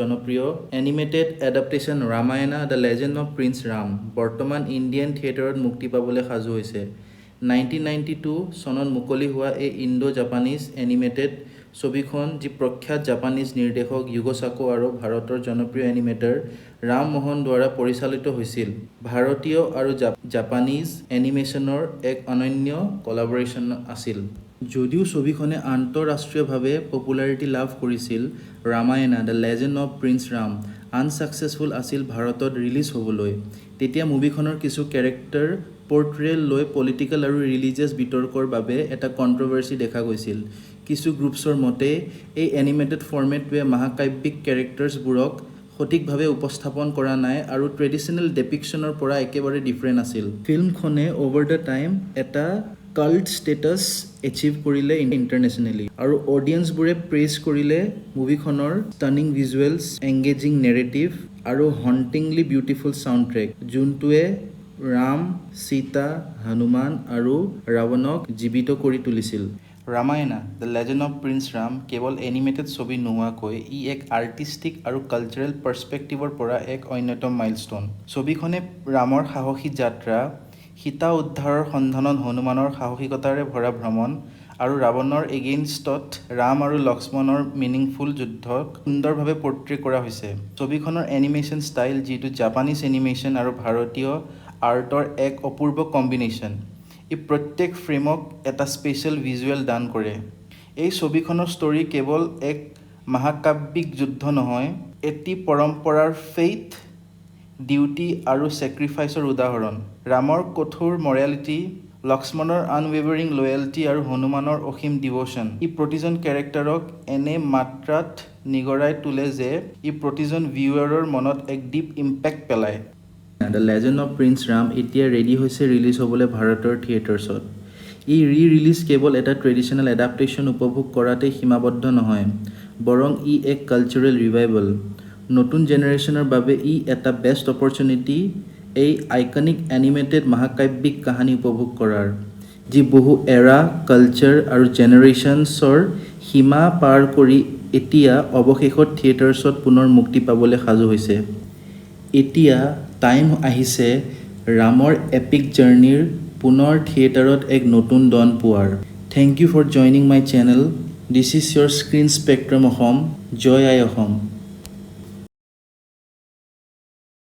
জনপ্ৰিয় animated adaptation Ramayana the legend of prince Ram বৰ্তমান Indian থিয়েটাৰত মুক্তি পাবলৈ সাজু হৈছে। 1992 চনত মুকলি হোৱা এই ইণ্ডো-জাপানীজ এনিমেটেড ছবিখন যি প্ৰখ্যাত জাপানীজ নিৰ্দেশক য়ুগো চাকো আৰু ভাৰতৰ জনপ্ৰিয় এনিমেটৰ ৰাম মোহন দ্বাৰা পৰিচালিত হৈছিল। ভাৰতীয় আৰু জাপানীজ এনিমেশ্যনৰ এক অনন্য কলাবৰেশ্যন আছিল। যদিও ছবিখনে আন্তঃৰাষ্ট্ৰীয়ভাৱে পপুলাৰিটি লাভ কৰিছিল, Ramayana the legend of prince Ram unsuccessful আছিল ভাৰতত ৰিলিজ হ'বলৈ। তেতিয়া মুভিখনৰ কিছু কেৰেক্টাৰ পৰ্ট্ৰেল লৈ পলিটিকেল আৰু ৰিলিজিয়াছ বিতৰ্কৰ বাবে এটা কণ্ট্ৰভাৰ্চি দেখা গৈছিল। কিছু গ্ৰুপছৰ মতে এই এনিমেটেড ফৰ্মেটটোৱে মহাকাব্যিক কেৰেক্টাৰ্ছবোৰক সঠিকভাৱে উপস্থাপন কৰা নাই আৰু ট্ৰেডিশ্যনেল ডেপিকশ্যনৰ পৰা একেবাৰে ডিফাৰেণ্ট আছিল। ফিল্মখনে অভাৰ দ্য টাইম এটা কাল্ট ষ্টেটাছ এচিভ কৰিলে ইণ্টাৰনেশ্যনেলি আৰু অডিয়েন্সবোৰে প্ৰেইজ কৰিলে মুভিখনৰ ষ্টানিং ভিজুৱেলছ, এংগেজিং নেৰেটিভ আৰু হণ্টিংলি বিউটিফুল ছাউণ্ড ট্ৰেক, যোনটোৱে ৰাম, সীতা, হনুমান আৰু ৰাৱণক জীৱিত কৰি তুলিছিল। Ramayana the legend of prince Ram কেৱল এনিমেটেড ছবি নোহোৱাকৈ ই এক আৰ্টিষ্টিক আৰু কালচাৰেল পাৰ্চপেক্টিভৰ পৰা এক অন্যতম মাইলষ্ট'ন। ছবিখনে ৰামৰ সাহসী যাত্ৰা, সীতা উদ্ধাৰৰ সন্ধানত হনুমানৰ সাহসিকতাৰে ভৰা ভ্ৰমণ আৰু ৰাৱণৰ এগেইনষ্টত ৰাম আৰু লক্ষ্মণৰ মিনিংফুল যুদ্ধক সুন্দৰভাৱে পৰ্ট্ৰে কৰা হৈছে। ছবিখনৰ এনিমেশ্যন ষ্টাইল, যিটো জাপানীজ এনিমেশ্যন আৰু ভাৰতীয় আৰ্টৰ এক অপূৰ্ব কম্বিনেশ্যন, ই প্ৰত্যেক ফ্ৰেমক এটা স্পেচিয়েল ভিজুৱেল দান কৰে। এই ছবিখনৰ ষ্টৰী কেৱল এক মহাকাব্যিক যুদ্ধ নহয়, এটি পৰম্পৰাৰ ফেইথ, ডিউটি আৰু ছেক্ৰিফাইচৰ উদাহৰণ। ৰামৰ কঠোৰ মৰেলিটি, লক্ষ্মণৰ আনৱেভাৰিং লয়েলটি আৰু হনুমানৰ অসীম ডিভ'শ্যন, ই প্ৰতিজন কেৰেক্টাৰক এনে মাত্ৰাত নিগৰাই তোলে যে ই প্ৰতিজন ভিউৱাৰৰ মনত এক ডিপ ইম্পেক্ট পেলায়। The legend of prince Ram এতিয়া ৰেডি হৈছে ৰিলিজ হ'বলৈ ভাৰতৰ থিয়েটাৰ্ছত। এই ৰিলিজ কেৱল এটা ট্ৰেডিশ্যনেল এডাপ্টেশ্যন উপভোগ কৰাতেই সীমাবদ্ধ নহয়, বৰং ই এক কালচাৰেল ৰিভাইভেল। নতুন জেনেৰেশ্যনৰ বাবে ই এটা বেষ্ট অপৰচুনিটি এই আইকনিক এনিমেটেড মহাকাব্যিক কাহিনী উপভোগ কৰাৰ, যি বহু এৰা, কালচাৰ আৰু জেনেৰেশ্যনছৰ সীমা পাৰ কৰি এতিয়া অৱশেষত থিয়েটাৰ্ছত পুনৰ মুক্তি পাবলৈ সাজু হৈছে। এতিয়া টাইম আহিছে ৰামৰ এপিক জাৰ্ণিৰ পুনৰ থিয়েটাৰত এক নতুন ডন পোৱাৰ। Thank you for joining my channel. This is your screen spectrum Assam. জয় আই অসম।